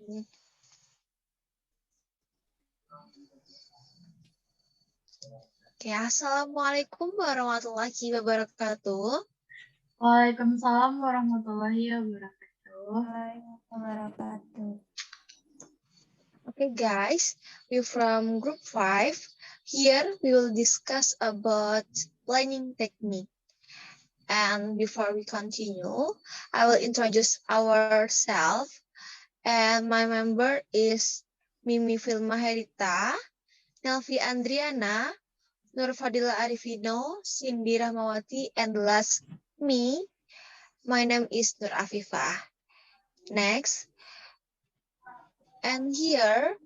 Oke, Assalamualaikum warahmatullahi wabarakatuh. Waalaikumsalam warahmatullahi wabarakatuh. Okay, guys, we're from group 5. Here we will discuss about planning technique. And before we continue, I will introduce ourselves. And my member is Mimi Filma Herita, Nelvi Andriana, Nur Fadila Arifino, Cindy Rahmawati, and last me. My name is Nur Afifah. Next. And here,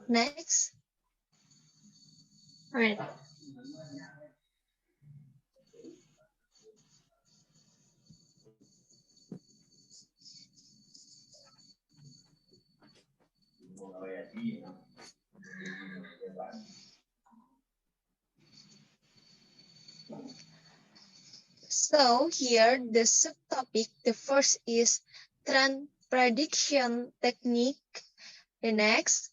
next. All right. So here the subtopic, the first is trend prediction technique. The next,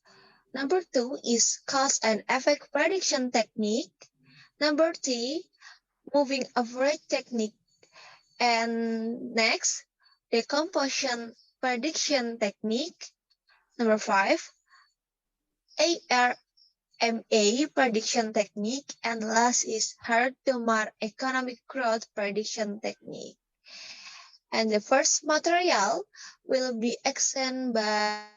number 2 is cause and effect prediction technique. Number 3, moving average technique. And next, decomposition prediction technique. Number 5, ARMA prediction technique. And last is Hartomar economic growth prediction technique. And the first material will be examined by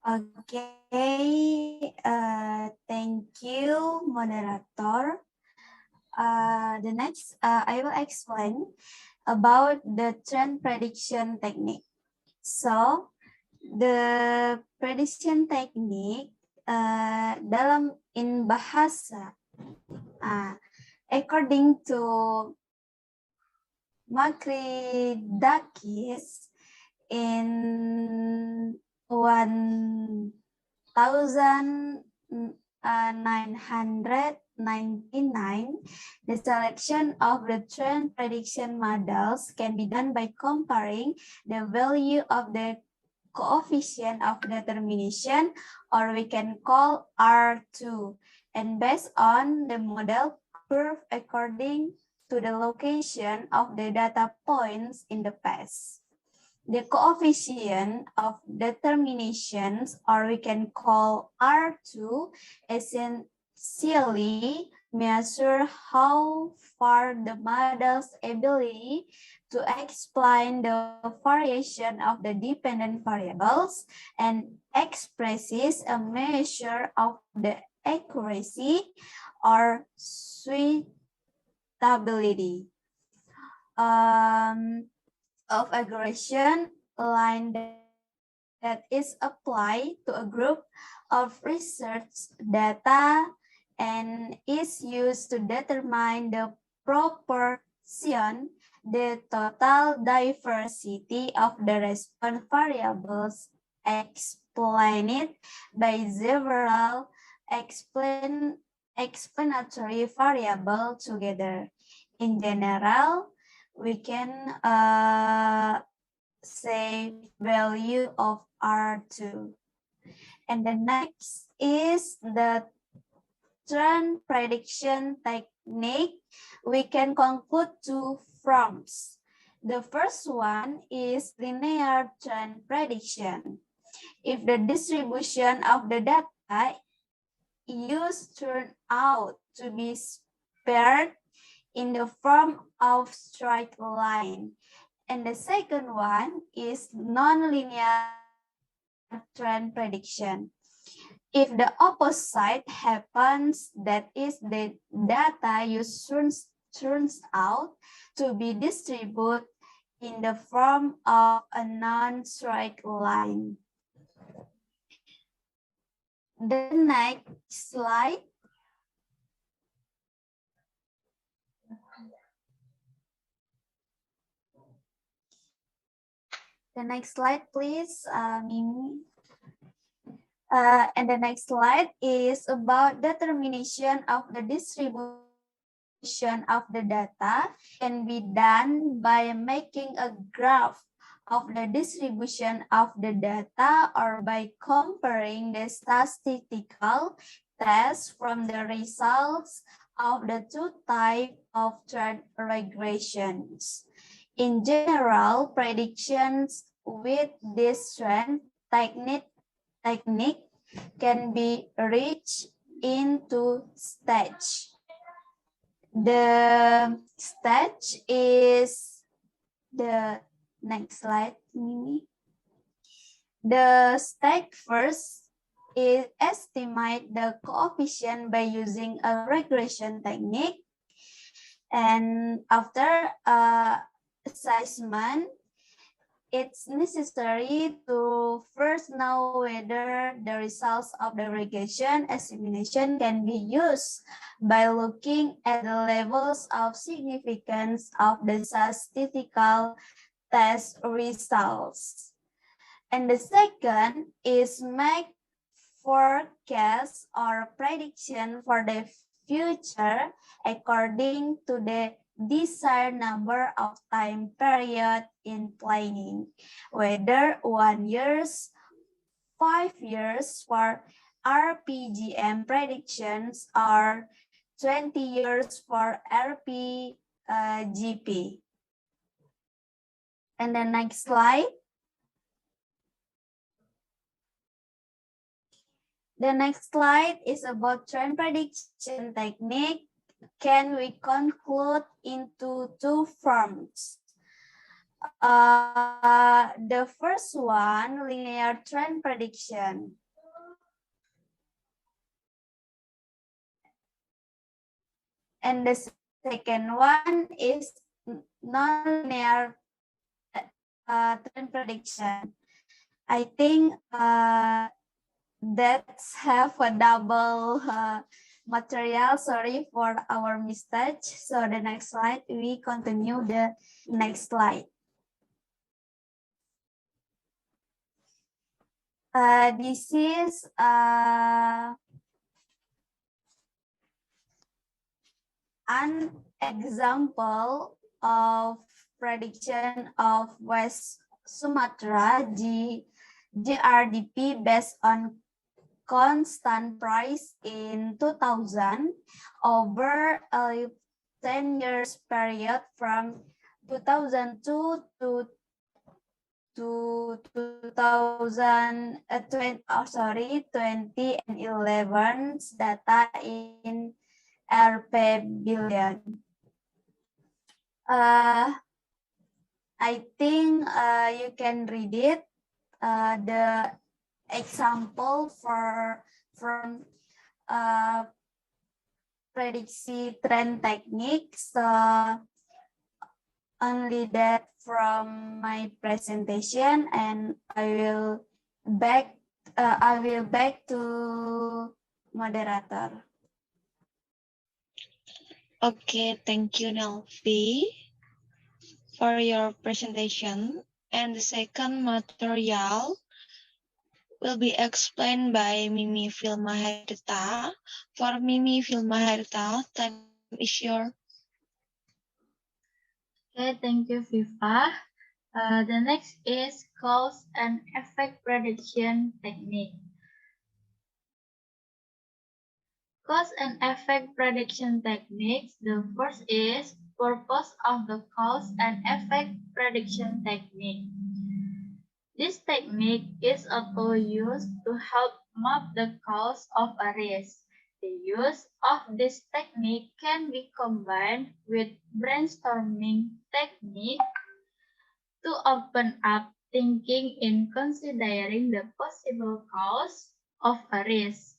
Okay, thank you, moderator. The next, I will explain about the trend prediction technique. So, the prediction technique dalam in bahasa, according to Makridakis in 1999, the selection of the trend prediction models can be done by comparing the value of the coefficient of determination, or we can call R2, and based on the model curve according to the location of the data points in the past. The coefficient of determinations, or we can call R2, essentially measure how far the model's ability to explain the variation of the dependent variables and expresses a measure of the accuracy or suitability of aggregation line that is applied to a group of research data and is used to determine the proportion, the total diversity of the response variables explained by several explanatory variables together. In general, we can say value of R2. And the next is the trend prediction technique. We can conclude two forms. The first one is linear trend prediction. If the distribution of the data used turn out to be spared in the form of straight line. And the second one is nonlinear trend prediction. If the opposite happens, that is the data used turns out to be distributed in the form of a non-straight line. The next slide. The next slide, please, Mimi. And the next slide is about determination of the distribution of the data. Can be done by making a graph of the distribution of the data or by comparing the statistical tests from the results of the two types of trend regressions. In general, predictions with this trend technique can be reached into stage. The stage is the next slide, Mimi. The stage first is estimate the coefficient by using a regression technique. And after assessment, it's necessary to first know whether the results of the regression estimation can be used by looking at the levels of significance of the statistical test results. And the second is make forecast or prediction for the future according to the desired number of time period in planning, whether 1 year, 5 years for RPGM predictions or 20 years for RPGP. And the next slide. The next slide is about trend prediction technique. Can we conclude into two forms? The first one, linear trend prediction. And the second one is non-linear trend prediction. I think that's have a double material. Sorry for our mistake. So the next slide, we continue the next slide. This is an example of prediction of West Sumatra GRDP based on constant price in 2000 over a 10 years period from 2002 to 2011 data in Rp billion. I think you can read it. The example from prediction trend techniques. Only that from my presentation, and I will back to moderator. Okay, thank you, Nelvi, for your presentation. And the second material will be explained by Mimi Filmaherita. For Mimi Filmaherita, time is yours. Okay, thank you, Viva. The next is cause and effect prediction technique. Cause and effect prediction techniques. The first is purpose of the cause and effect prediction technique. This technique is a tool used to help map the cause of a risk. The use of this technique can be combined with brainstorming technique to open up thinking in considering the possible cause of a risk,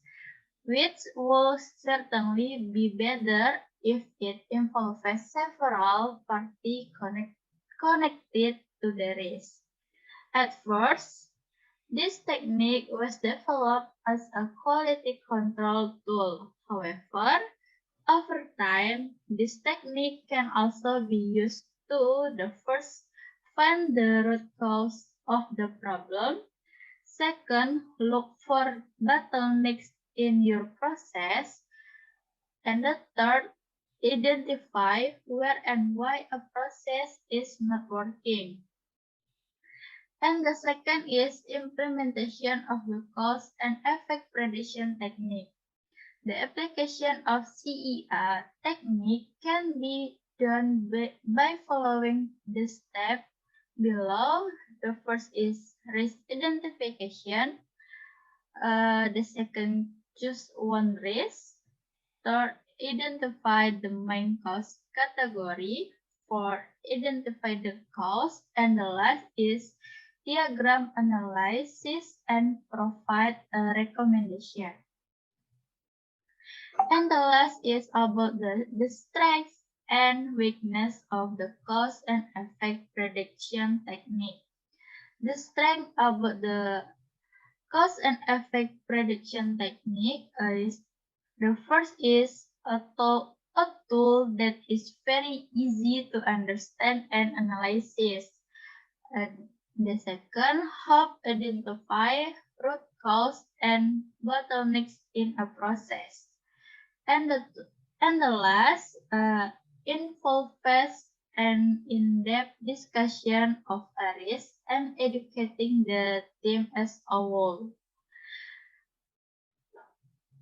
which will certainly be better if it involves several parties connected to the risk. At first, this technique was developed as a quality control tool. However, over time, this technique can also be used to first find the root cause of the problem. Second, look for bottlenecks in your process. And the third, identify where and why a process is not working. And the second is implementation of the cause and effect prediction technique. The application of CEA technique can be done by following the steps below. The first is risk identification. The second, choose one risk. Third, identify the main cause category. Fourth, identify the cause. And the last is diagram analysis and provide a recommendation. And the last is about the strengths and weakness of the cause and effect prediction technique. The strength about the cause and effect prediction technique is the first is a tool that is very easy to understand and analyze. And the second, help identify root cause and bottlenecks in a process. And the last, involves an in-depth discussion of a risk and educating the team as a whole.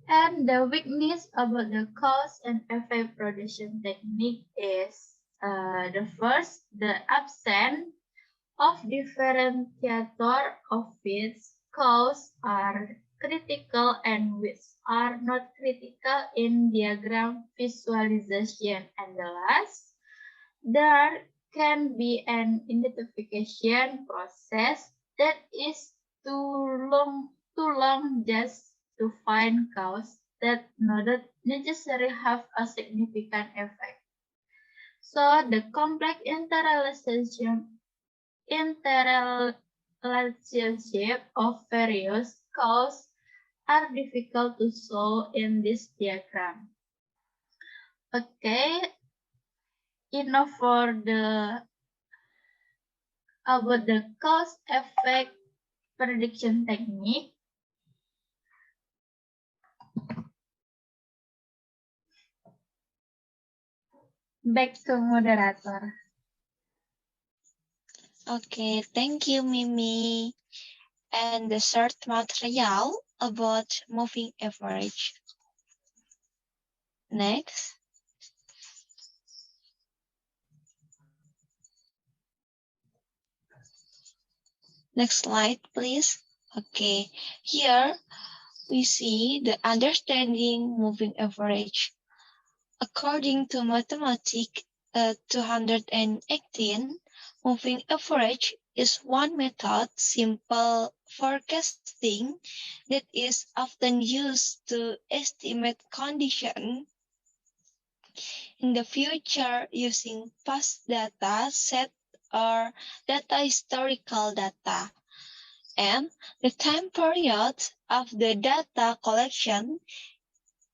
And the weakness about the cause and effect prediction technique is the first, the absence of differentiator of which cause are critical and which are not critical in diagram visualization. And the last, there can be an identification process that is too long just to find cause that not necessarily have a significant effect. So the complex interrelationship of various causes are difficult to solve in this diagram. Okay, enough for about the cause effect prediction technique. Back to moderator. Okay, thank you, Mimi. And the third material about moving average. Next. Next slide, please. Okay, here we see the understanding moving average. According to Mathematics 218, moving average is one method simple forecasting that is often used to estimate condition in the future using past data set or data historical data. And the time period of the data collection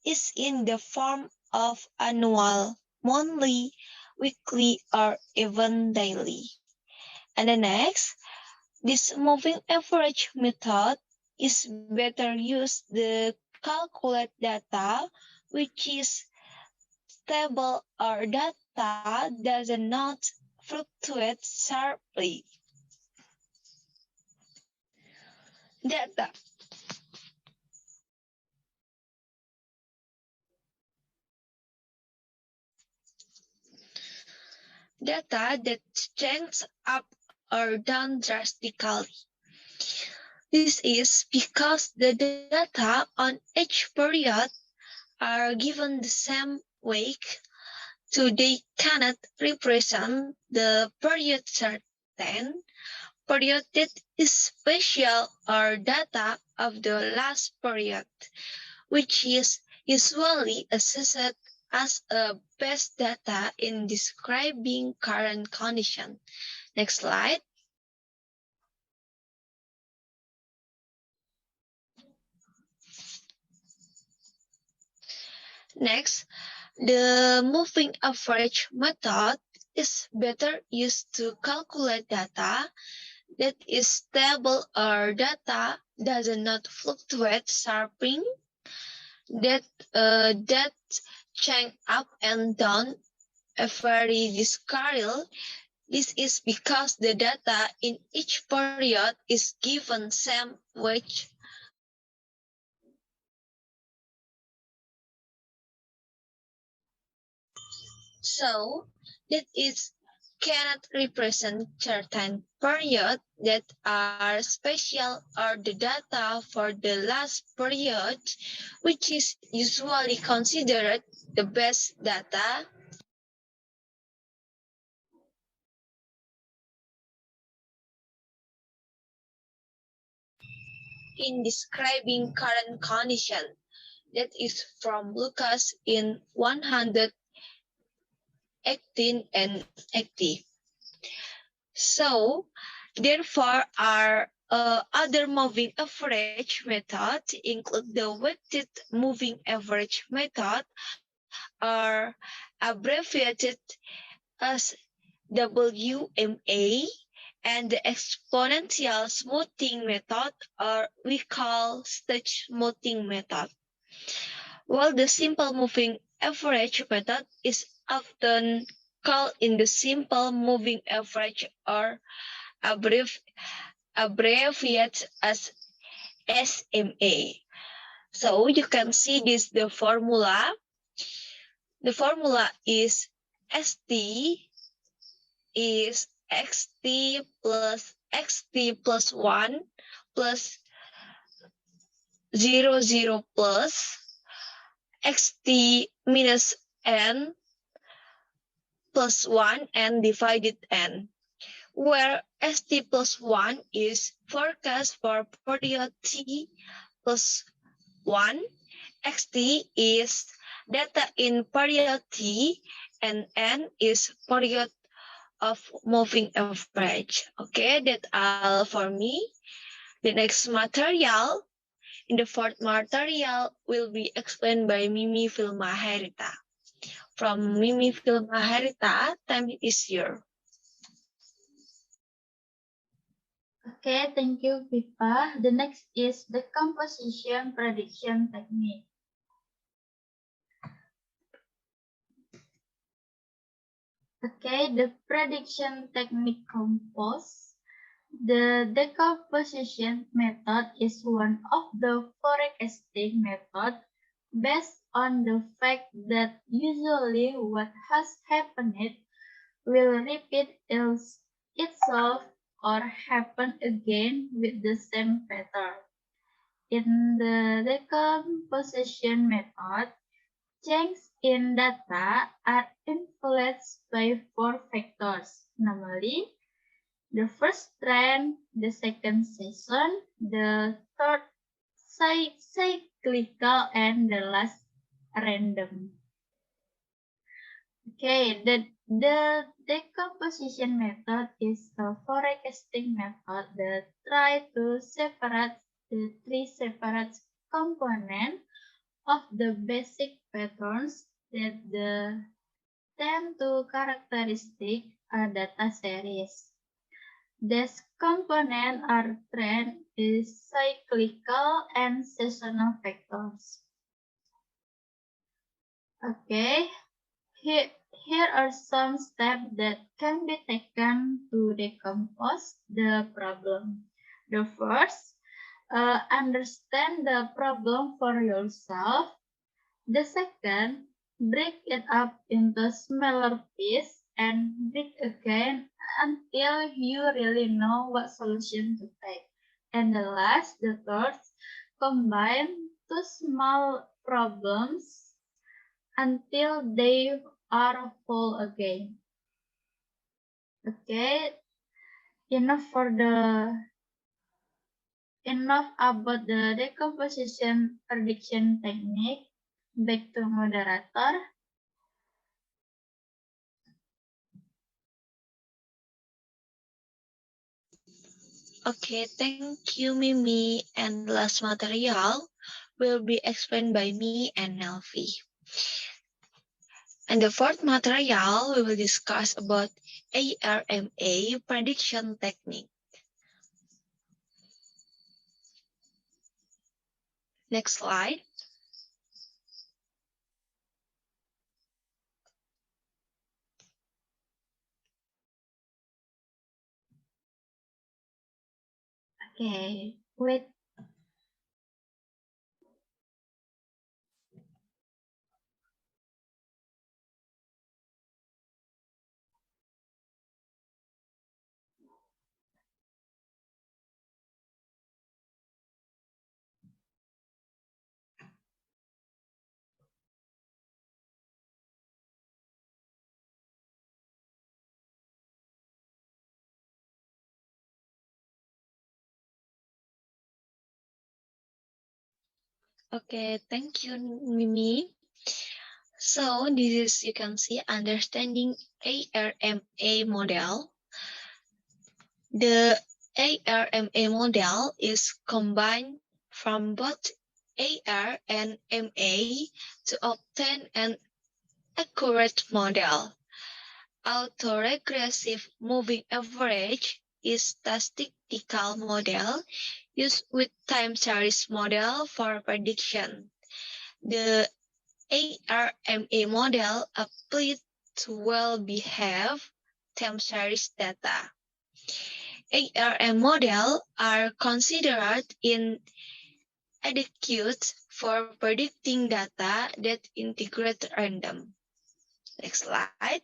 is in the form of annual, monthly, weekly, or even daily. And the next, this moving average method is better used to calculate data which is stable or data does not fluctuate sharply. Data that changes up or down drastically. This is because the data on each period are given the same weight, so they cannot represent the period certain period that is special or data of the last period, which is usually assessed as a best data in describing current condition. Next slide. Next, the moving average method is better used to calculate data that is stable or data does not fluctuate sharply, that change up and down every discarrel. This is because the data in each period is given same weight. So that is cannot represent certain period that are special or the data for the last period, which is usually considered the best data. In describing current condition. That is from Lucas in 118 and 80. So, therefore, our other moving average method include the weighted moving average method, or abbreviated as WMA, and the exponential smoothing method, or we call stage smoothing method. While the simple moving average method is often called in the simple moving average or abbreviated as SMA. So you can see this, the formula. The formula is ST is XT plus XT plus 1 plus 0 plus XT minus N plus 1 and divided N, where ST plus 1 is forecast for period T plus 1, XT is data in period T, and N is period of moving average. Okay, that's all for me. The next material, in the fourth material, will be explained by Mimi Filma Herita. From Mimi Filma Herita, time is yours. Okay, thank you, Pipa. The next is the composition prediction technique. Okay, the prediction technique compose. The decomposition method is one of the forecasting methods based on the fact that usually what has happened will repeat itself or happen again with the same pattern. In the decomposition method, changes in data are influenced by four factors, namely the first trend, the second season, the third cyclical, and the last random. Okay, the decomposition method is a forecasting method that tries to separate the three separate components of the basic patterns that tend to characteristic a data series. These components are trend, cyclical, and seasonal factors. Okay, here are some steps that can be taken to decompose the problem. The first, understand the problem for yourself. The second, break it up into smaller pieces and break again until you really know what solution to take. And the last, the third, combine two small problems until they are full again. Okay, enough about the decomposition prediction technique. Back to moderator. Okay, thank you, Mimi. And last material will be explained by me and Nelvi. And the fourth material, we will discuss about ARMA prediction technique. Next slide. Okay, wait. Okay, thank you, Mimi. So this is, you can see, understanding ARMA model. The ARMA model is combined from both AR and MA to obtain an accurate model. Autoregressive moving average is statistical model used with time series model for prediction. The ARMA model applies to well-behaved time series data. ARM models are considered inadequate for predicting data that integrate random. Next slide.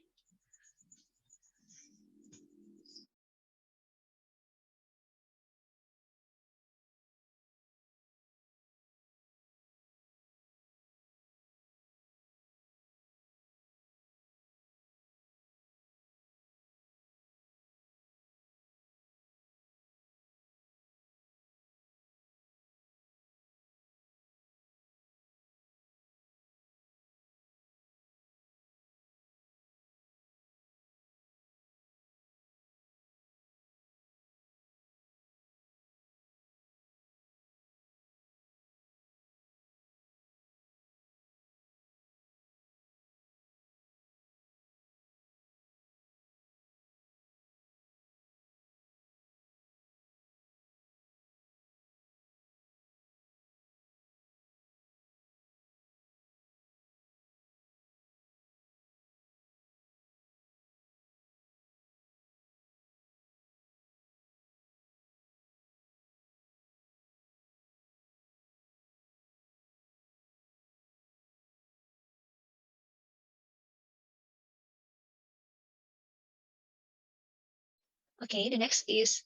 Okay, the next is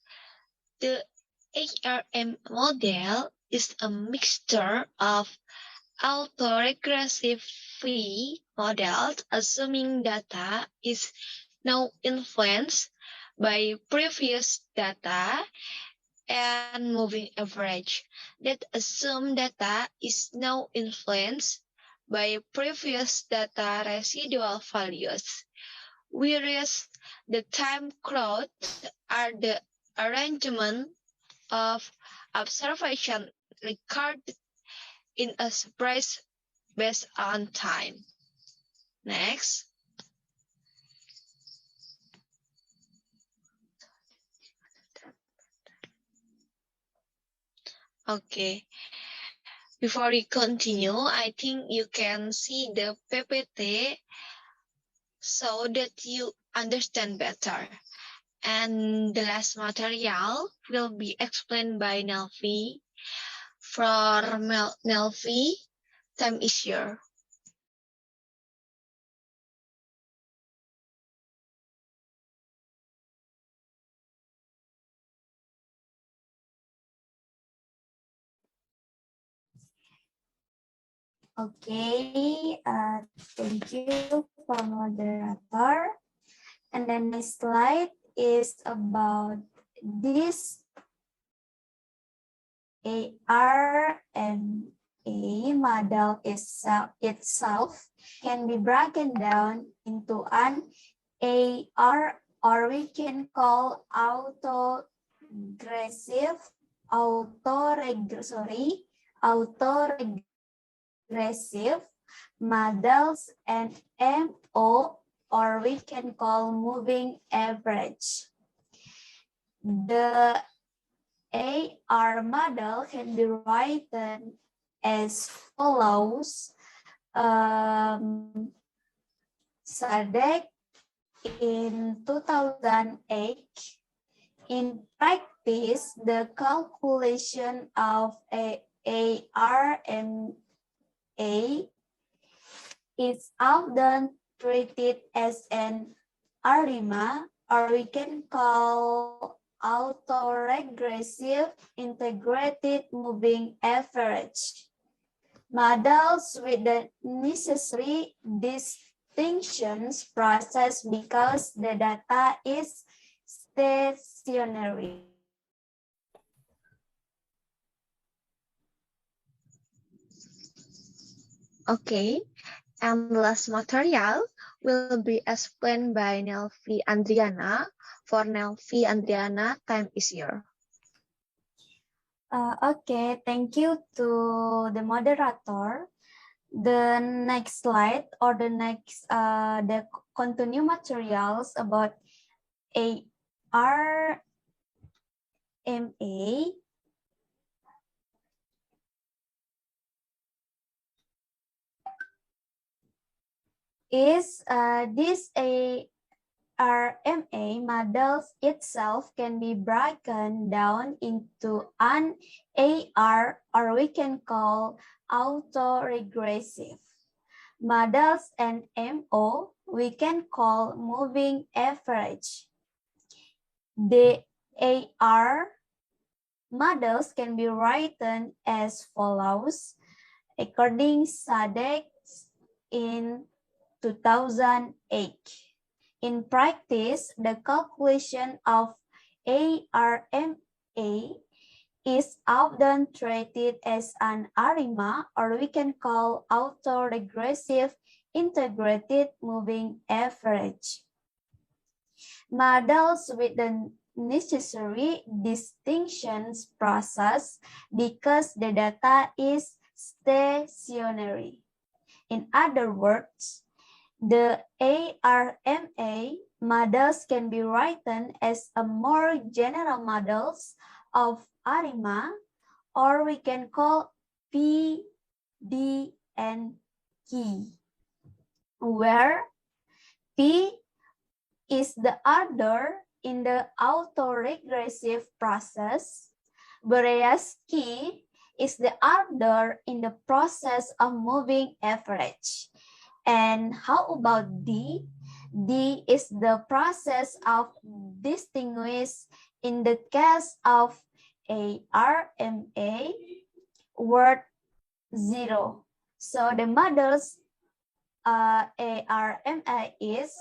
the ARM model is a mixture of autoregressive models, assuming data is now influenced by previous data, and moving average that assume data is now influenced by previous data residual values, whereas the time cloud are the arrangement of observation recorded in a surprise based on time. Next. Okay. Before we continue, I think you can see the PPT so that you understand better. And the last material will be explained by Nelvi. For Nelvi, time is yours. Okay, thank you for moderator. And then my slide is about this ARMA model itself can be broken down into an AR, or we can call autoregressive models, and MO, or we can call moving average. The AR model can be written as follows. SADC in 2008. In practice, the calculation of ARMA is often treated as an ARIMA, or we can call autoregressive integrated moving average. Models with the necessary distinctions process because the data is stationary. Okay, and the last material will be explained by Nelvi Andriana. For Nelvi Andriana, time is yours. Okay, thank you to the moderator. The next slide or the next the continue materials about ARMA is this ARMA models itself can be broken down into an AR, or we can call autoregressive models, and MO we can call moving average. The AR models can be written as follows according SADC in 2008. In practice, the calculation of ARMA is often treated as an ARIMA, or we can call autoregressive integrated moving average. Models with the necessary distinctions process because the data is stationary. In other words, the ARMA models can be written as a more general models of ARIMA, or we can call P, D, and Q, where P is the order in the autoregressive process, whereas Q is the order in the process of moving average. And how about D? D is the process of distinguish in the case of ARMA word 0. So the models ARMA is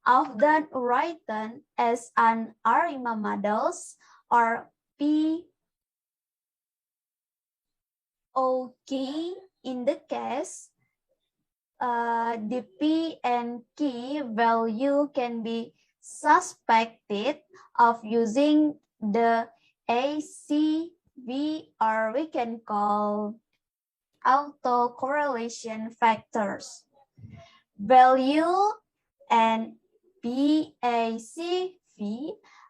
often written as an ARIMA models or POK in the case the P and Q value can be suspected of using the ACV, or we can call autocorrelation factors. Value and PACV,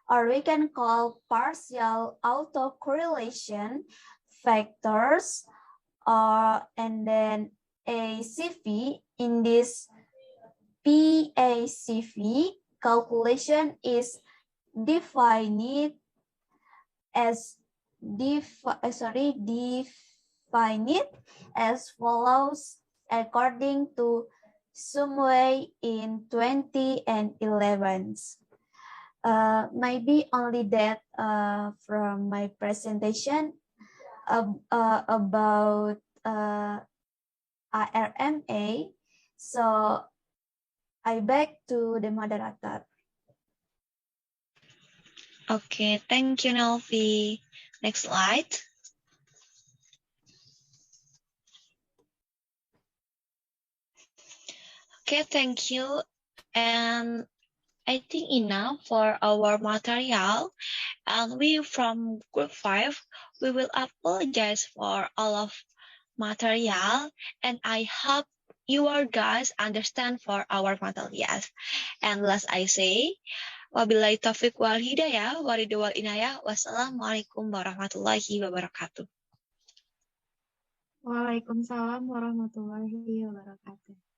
or we can call partial autocorrelation factors, and then ACV. In this PACV, calculation is defined as follows according to Sumway in 2011. Maybe only that from my presentation about ARMA. So I back to the moderator. Okay, thank you, Nelvi. Next slide. Okay, thank you. And I think enough for our material. And we from group 5, we will apologize for all of material. And I hope you guys understand for our materials. And last I say, wabillahi taufiq wal hidayah, waridhu wal inayah, wassalamualaikum warahmatullahi wabarakatuh. Waalaikumsalam warahmatullahi wabarakatuh.